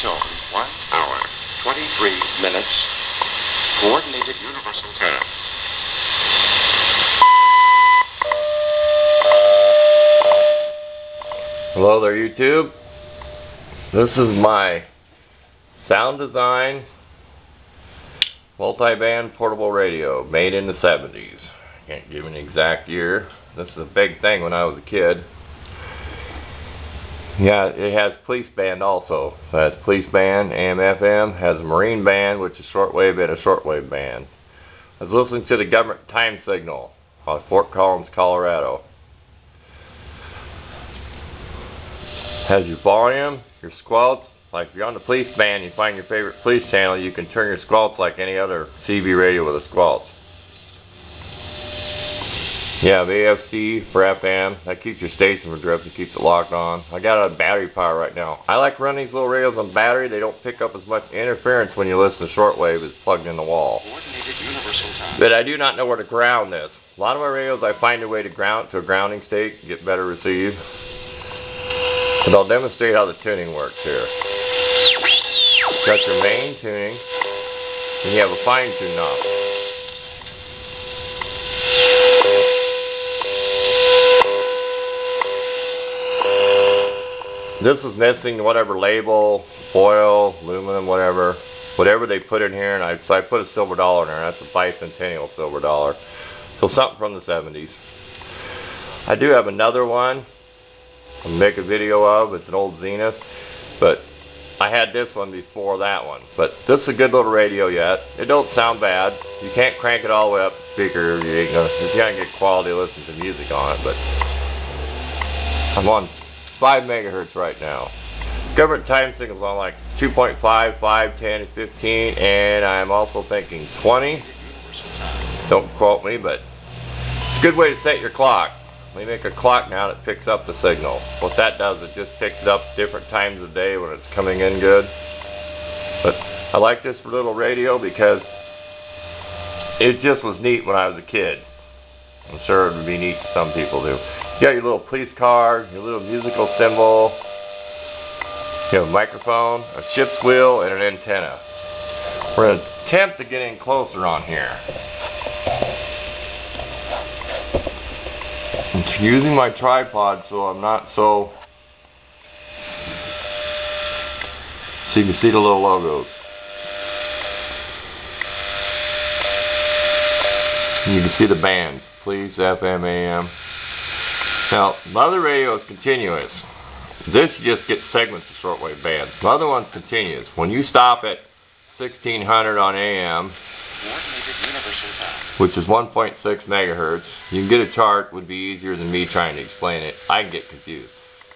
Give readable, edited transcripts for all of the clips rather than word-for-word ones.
shown 1 hour, 23 minutes, coordinated universal time. Hello there, YouTube. This is my SOUNDESIGN multi-band portable radio made in the 70s. Can't give an exact year. This is a big thing when I was a kid. Yeah, it has police band also. So it has police band, AM, FM, has a marine band, which is shortwave and a shortwave band. I was listening to the government time signal on Fort Collins, Colorado. Has your volume, your squelch. Like if you're on the police band, you find your favorite police channel, you can turn your squelch like any other CB radio with a squelch. Yeah, the AFC for FM. That keeps your station from drifting, keeps it locked on. I got it on battery power right now. I like running these little radios on battery. They don't pick up as much interference when you listen to shortwave as plugged in the wall. But I do not know where to ground this. A lot of my radios, I find a way to ground to a grounding state to get better receive. And I'll demonstrate how the tuning works here. You've got your main tuning, and you have a fine tune knob. This is missing whatever label, foil, aluminum, whatever they put in here, and so I put a silver dollar in there. That's a bicentennial silver dollar. So something from the 70s. I do have another one I'll make a video of. It's an old Zenith, but I had this one before that one. But this is a good little radio yet. It don't sound bad. You can't crank it all the way up the speaker. You're gonna get quality listen to music on it, but I'm on 5 megahertz right now. Government time signals on like 2.5, 5, 10, and 15, and I'm also thinking 20. Don't quote me, but it's a good way to set your clock. We make a clock now that picks up the signal. What that does, it just picks it up different times of day when it's coming in good. But I like this little radio because it just was neat when I was a kid. I'm sure it would be neat to some people too. You got your little police car, your little musical symbol, you have a microphone, a ship's wheel, and an antenna. We're going to attempt to get in closer on here. I'm using my tripod so I'm not so you can see the little logos. You can see the bands, police, FM, AM. Now, my other radio is continuous. This just gets segments of shortwave bands. My other one's continuous. When you stop at 1600 on AM, which is 1.6 megahertz, you can get a chart. Would be easier than me trying to explain it. I can get confused.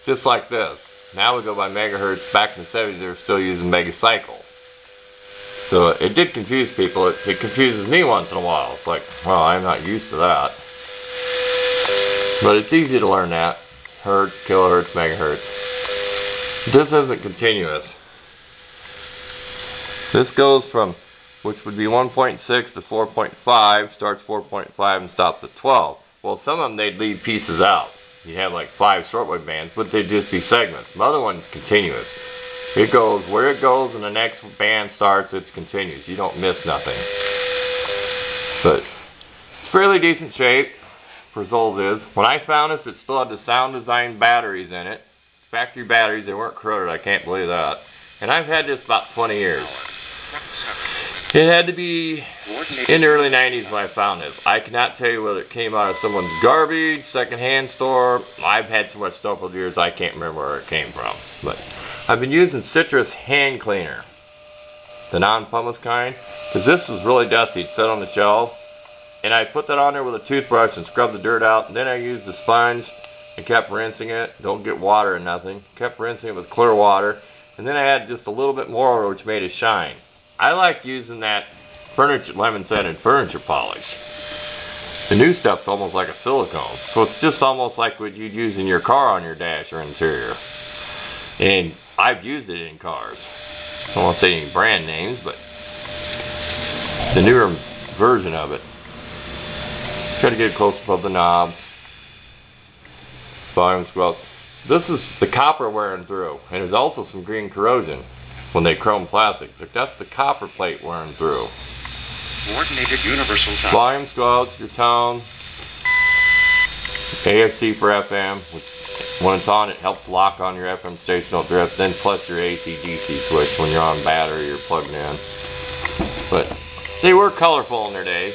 Just like this. Now we go by megahertz. Back in the 70s, they were still using megacycle. So it did confuse people. It confuses me once in a while. It's like, well, I'm not used to that. But it's easy to learn that. Hertz, kilohertz, megahertz. This isn't continuous. This goes from, which would be 1.6 to 4.5, starts 4.5 and stops at 12. Well, some of them they'd leave pieces out. You have like 5 shortwave bands, but they'd just be segments. The other one's continuous. It goes where it goes, and the next band starts, it's continuous. You don't miss nothing. But it's fairly decent shape for as old as it is. When I found this, it still had the SOUNDESIGN batteries in it. Factory batteries, they weren't corroded, I can't believe that. And I've had this about 20 years. It had to be in the early 90s when I found this. I cannot tell you whether it came out of someone's garbage, secondhand store. I've had so much stuff over the years I can't remember where it came from. But I've been using Citrus hand cleaner, the non-pumice kind, because this was really dusty. It sat on the shelf, and I put that on there with a toothbrush and scrubbed the dirt out, and then I used the sponge and kept rinsing it. Don't get water or nothing. Kept rinsing it with clear water, and then I had just a little bit more which made it shine. I like using that lemon-scented furniture polish. The new stuff's almost like a silicone, so it's just almost like what you'd use in your car on your dash or interior. And I've used it in cars. I don't want to say any brand names, but the newer version of it. Try to get it close above the knob. Volume squelch. This is the copper wearing through, and there's also some green corrosion. when they chrome plastic. But that's the copper plate wearing through. Coordinated universal time. Volumes go out to your tone. AFC for FM, which when it's on, it helps lock on your FM stational drift. Then plus your AC/DC switch when you're on battery or plugged in. But they were colorful in their day.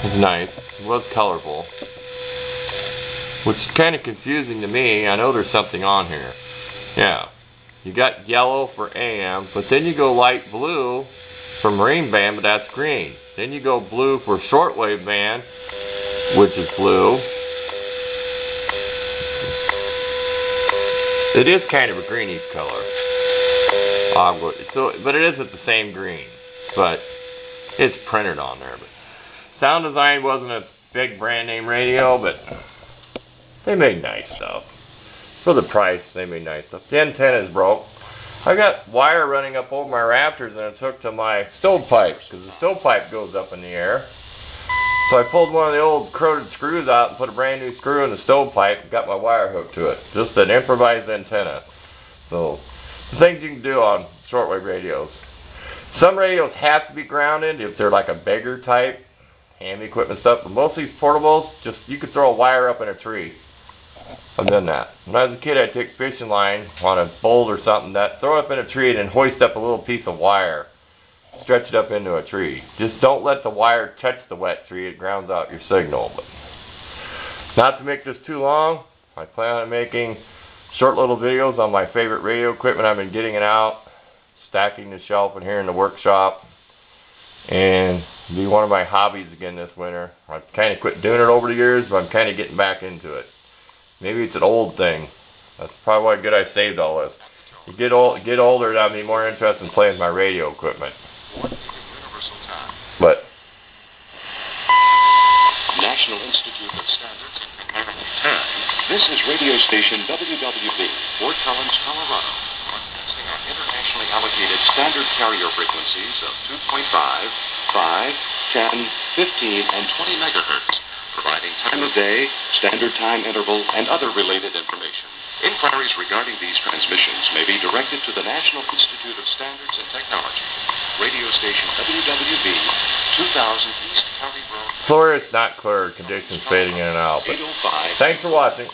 It was nice. It was colorful. Which is kind of confusing to me. I know there's something on here. Yeah. You got yellow for AM, but then you go light blue for marine band, but that's green. Then you go blue for shortwave band, which is blue. It is kind of a greenish color. But it isn't the same green. But it's printed on there. But SOUNDESIGN wasn't a big brand name radio, but they made nice stuff. For the price, they made nice stuff. The antenna is broke. I got wire running up over my rafters and it's hooked to my stovepipe, because the stovepipe goes up in the air. So I pulled one of the old corroded screws out and put a brand new screw in the stovepipe and got my wire hooked to it. Just an improvised antenna. So, the things you can do on shortwave radios. Some radios have to be grounded if they're like a bigger type, hand equipment stuff, but most of these portables, just you could throw a wire up in a tree. I've done that. When I was a kid, I'd take fishing line on a bolt or something, throw it up in a tree and then hoist up a little piece of wire. Stretch it up into a tree. Just don't let the wire touch the wet tree. It grounds out your signal. But not to make this too long, I plan on making short little videos on my favorite radio equipment. I've been getting it out, stacking the shelf in here in the workshop, and be one of my hobbies again this winter. I've kind of quit doing it over the years, but I'm kind of getting back into it. Maybe it's an old thing. That's probably why good I saved all this. You get older, I'd be more interested in playing with my radio equipment. But National Institute of Standards and Technology time. This is radio station WWB, Fort Collins, Colorado, broadcasting on internationally allocated standard carrier frequencies of 2.5, 5, 10, 15, and 20 megahertz, providing time of day, standard time interval, and other related information. Inquiries regarding these transmissions may be directed to the National Institute of Standards and Technology, radio station WWB, 2000 East County Road. Florida's not clear, conditions fading in and out. But thanks for watching.